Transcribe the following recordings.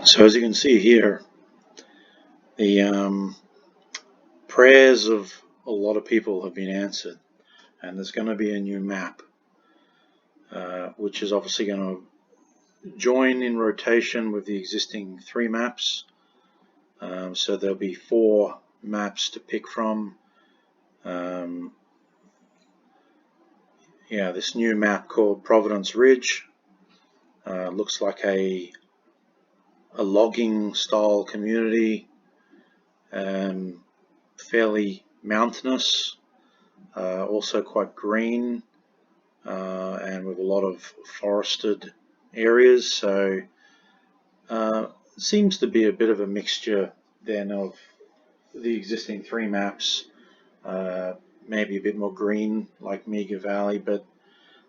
So as you can see here, the prayers of a lot of people have been answered, and there's going to be a new map, which is obviously going to join in rotation with the existing 3 maps. So there'll be 4 maps to pick from. This new map called Providence Ridge looks like a logging style community, fairly mountainous, also quite green, and with a lot of forested areas. So seems to be a bit of a mixture then of the existing 3 maps, maybe a bit more green like Meager Valley, but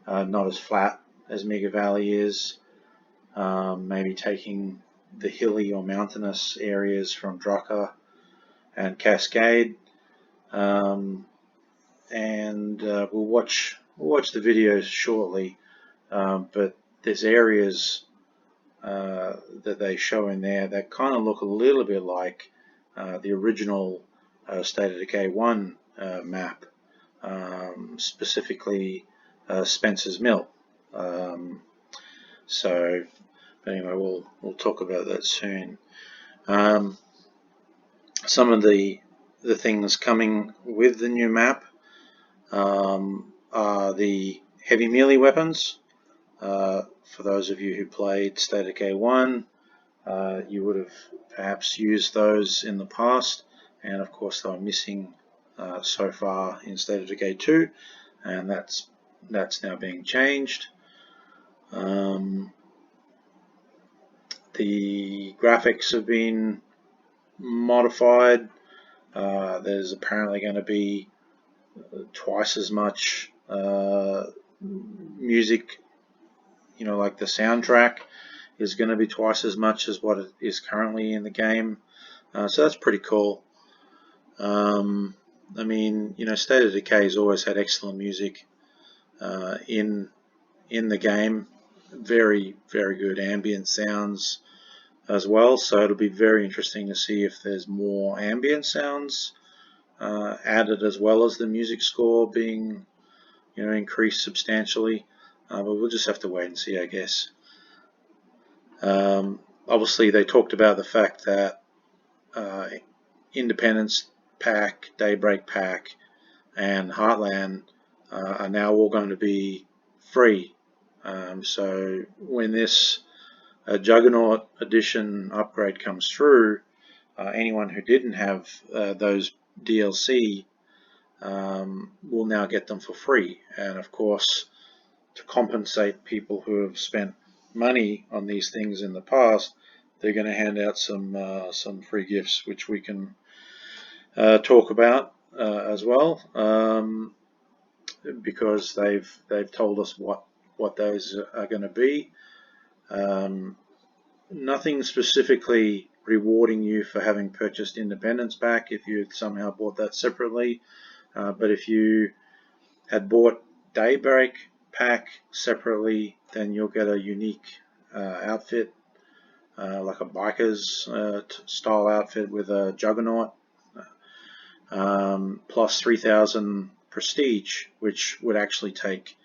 not as flat as Meager Valley is. Maybe taking the hilly or mountainous areas from Drucker and Cascade, and we'll watch the videos shortly. But there's areas that they show in there that kind of look a little bit like the original State of Decay 1 map, specifically Spencer's Mill. So anyway, we'll talk about that soon. Some of the things coming with the new map are the heavy melee weapons. For those of you who played State of Decay 1, you would have perhaps used those in the past, and of course they were missing so far in State of Decay 2, and that's now being changed. The graphics have been modified. There's apparently going to be twice as much music, like the soundtrack is going to be twice as much as what it is currently in the game. So that's pretty cool. State of Decay has always had excellent music in the game. Very, very good ambient sounds as well. So it'll be very interesting to see if there's more ambient sounds added, as well as the music score being, increased substantially. But we'll just have to wait and see, I guess. Obviously, they talked about the fact that Independence Pack, Daybreak Pack, and Heartland are now all going to be free. So when this Juggernaut edition upgrade comes through, anyone who didn't have those DLC will now get them for free. And of course, to compensate people who have spent money on these things in the past, they're going to hand out some free gifts, which we can talk about as well, because they've told us what those are going to be. Nothing specifically rewarding you for having purchased Independence Pack if you somehow bought that separately, but if you had bought Daybreak Pack separately, then you'll get a unique outfit, like a biker's style outfit with a Juggernaut, plus 3,000 prestige, which would actually take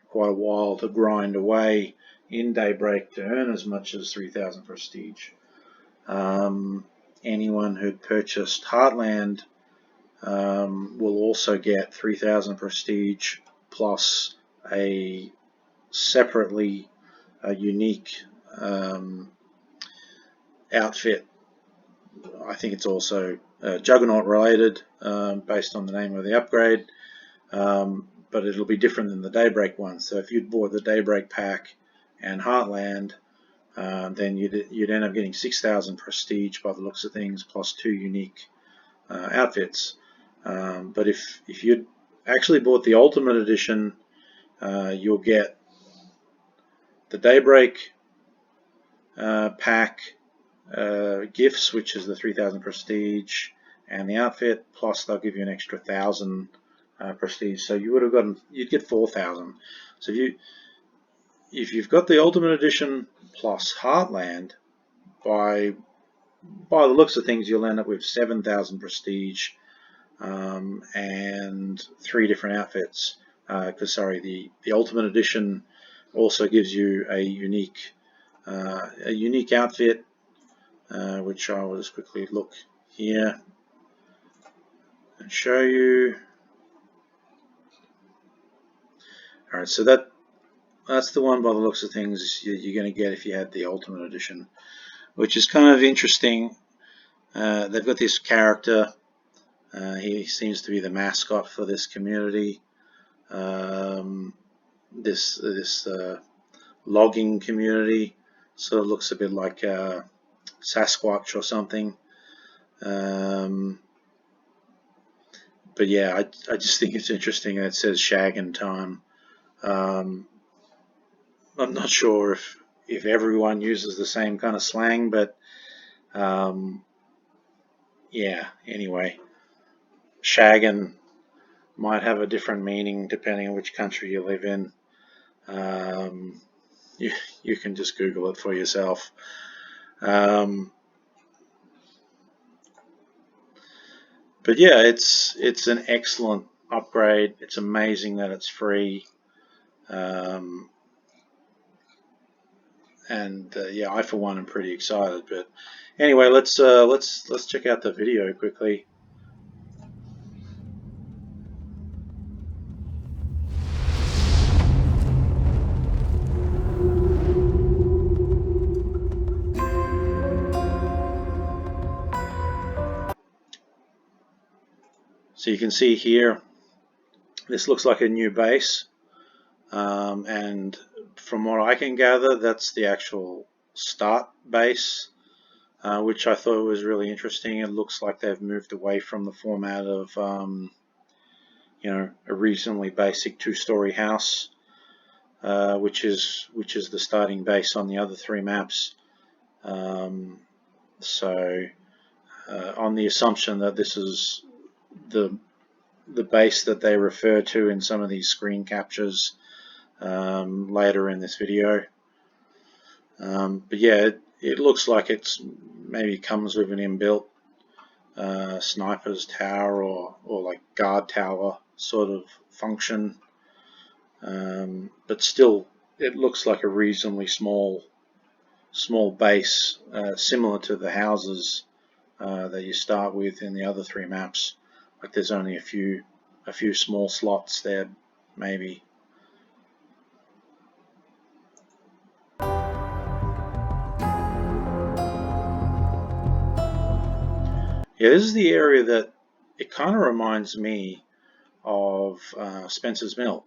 quite a while to grind away in Daybreak to earn as much as 3,000 prestige. Anyone who purchased Heartland will also get 3,000 prestige plus a separately unique outfit. I think it's also Juggernaut related, based on the name of the upgrade, but it'll be different than the Daybreak one. So if you'd bought the Daybreak Pack and Heartland, then you'd end up getting 6,000 prestige by the looks of things, plus 2 unique outfits. But if you'd actually bought the Ultimate Edition, you'll get the Daybreak Pack gifts, which is the 3,000 prestige, and the outfit, plus they'll give you an extra 1,000 prestige. So you'd get 4,000. So if you've got the Ultimate Edition plus Heartland, by the looks of things, you'll end up with 7,000 prestige and 3 different outfits. Because the Ultimate Edition also gives you a unique outfit, which I will just quickly look here and show you. All right, so that's the one by the looks of things you're going to get if you had the Ultimate Edition, which is kind of interesting. They've got this character. He seems to be the mascot for this community. This logging community sort of looks a bit like Sasquatch or something. But yeah, I just think it's interesting that it says shaggin' time. I'm not sure if everyone uses the same kind of slang, but yeah, anyway, shaggin' might have a different meaning depending on which country you live in. You can just Google it for yourself. But yeah, it's an excellent upgrade. It's amazing that it's free. And yeah, I for one am pretty excited. But anyway, let's check out the video quickly. So you can see here, this looks like a new base, and from what I can gather, that's the actual start base, which I thought was really interesting. It looks like they've moved away from the format of a reasonably basic 2-story house, which is the starting base on the other 3 maps. So on the assumption that this is the base that they refer to in some of these screen captures later in this video. But yeah, it looks like it's maybe comes with an inbuilt sniper's tower or like guard tower sort of function, but still it looks like a reasonably small base, similar to the houses that you start with in the other 3 maps. Like there's only a few small slots there, maybe. Yeah, this is the area that it kind of reminds me of Spencer's Mill.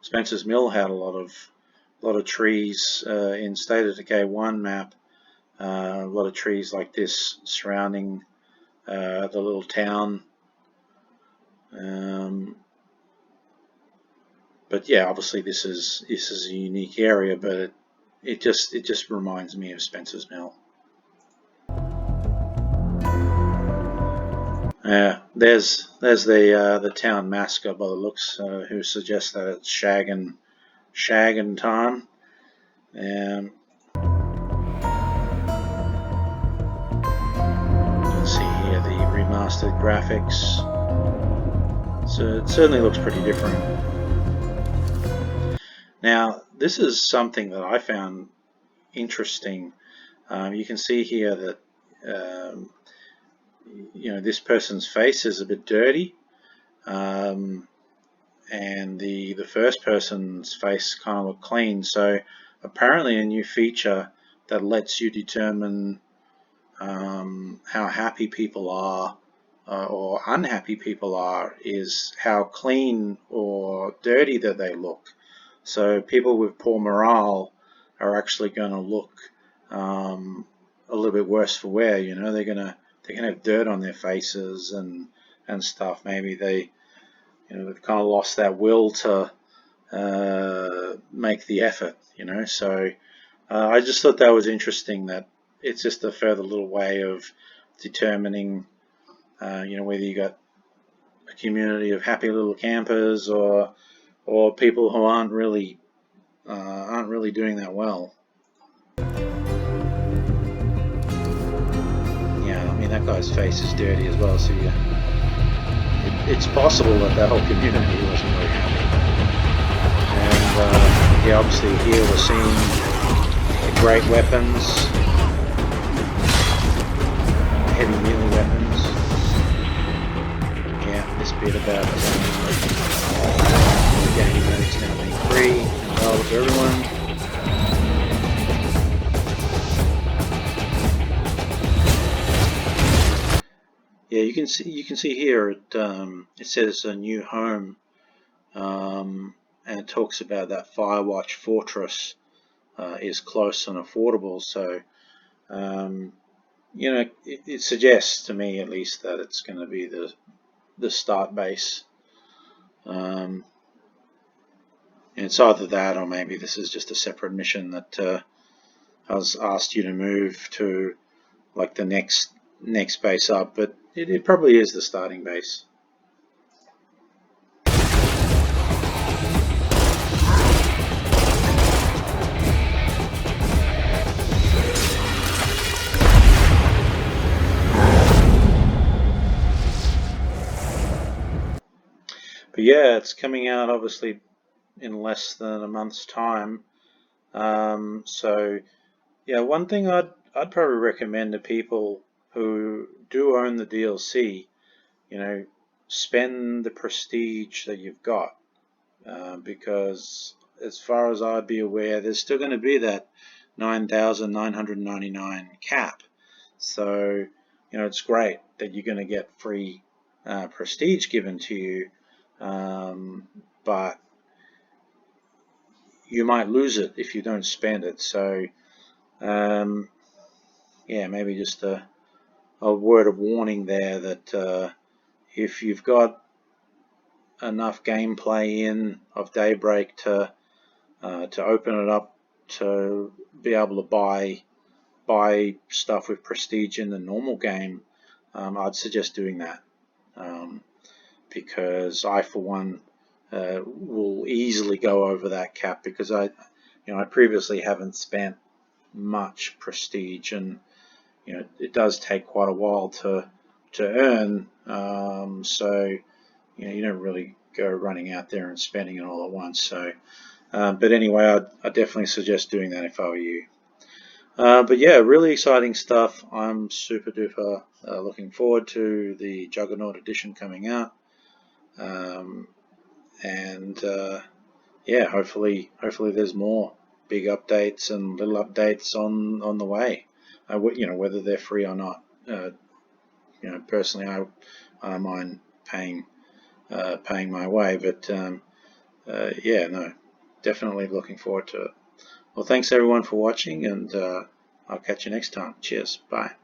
Spencer's Mill had a lot of trees in State of Decay 1 map. A lot of trees like this surrounding the little town. But yeah, obviously this is a unique area, but it just reminds me of Spencer's Mill. There's the town mascot by the looks, who suggests that it's shaggin' time. You can see here the remastered graphics. So it certainly looks pretty different. Now, this is something that I found interesting. You can see here that this person's face is a bit dirty, and the first person's face kind of looked clean. So apparently a new feature that lets you determine how happy people are or unhappy people are is how clean or dirty that they look. So people with poor morale are actually going to look a little bit worse for wear. They're gonna have dirt on their faces and stuff. Maybe they've kind of lost that will to make the effort. So I just thought that was interesting, that it's just a further little way of determining whether you got a community of happy little campers or people who aren't really doing that well. that guy's face is dirty as well, so yeah, it's possible that that whole community wasn't very happy. And yeah, obviously here we're seeing the great weapons, heavy melee weapons. Yeah, this bit about getting modes now being free and available to everyone. Yeah, you can see here it says a new home, and it talks about that Firewatch Fortress is close and affordable. So you know, it suggests to me at least that it's going to be the start base. And it's either that or maybe this is just a separate mission that has asked you to move to like the next base up, but it probably is the starting base. But yeah, it's coming out obviously in less than a month's time. So yeah, one thing I'd probably recommend to people who do own the DLC, you know, spend the prestige that you've got, because as far as I'd be aware, there's still going to be that 9,999 cap. So you know, it's great that you're going to get free prestige given to you, but you might lose it if you don't spend it. So yeah, maybe just a word of warning there that if you've got enough gameplay in of Daybreak to open it up to be able to buy stuff with prestige in the normal game, I'd suggest doing that, because I for one will easily go over that cap, because I previously haven't spent much prestige, and you know it does take quite a while to earn, so you know you don't really go running out there and spending it all at once. So but anyway, I'd definitely suggest doing that if I were you. But yeah, really exciting stuff. I'm super duper looking forward to the Juggernaut edition coming out, and yeah, hopefully there's more big updates and little updates on the way. You know, whether they're free or not. You know, personally, I don't mind paying my way, but yeah, no, definitely looking forward to it. Well, thanks everyone for watching, and I'll catch you next time. Cheers. Bye.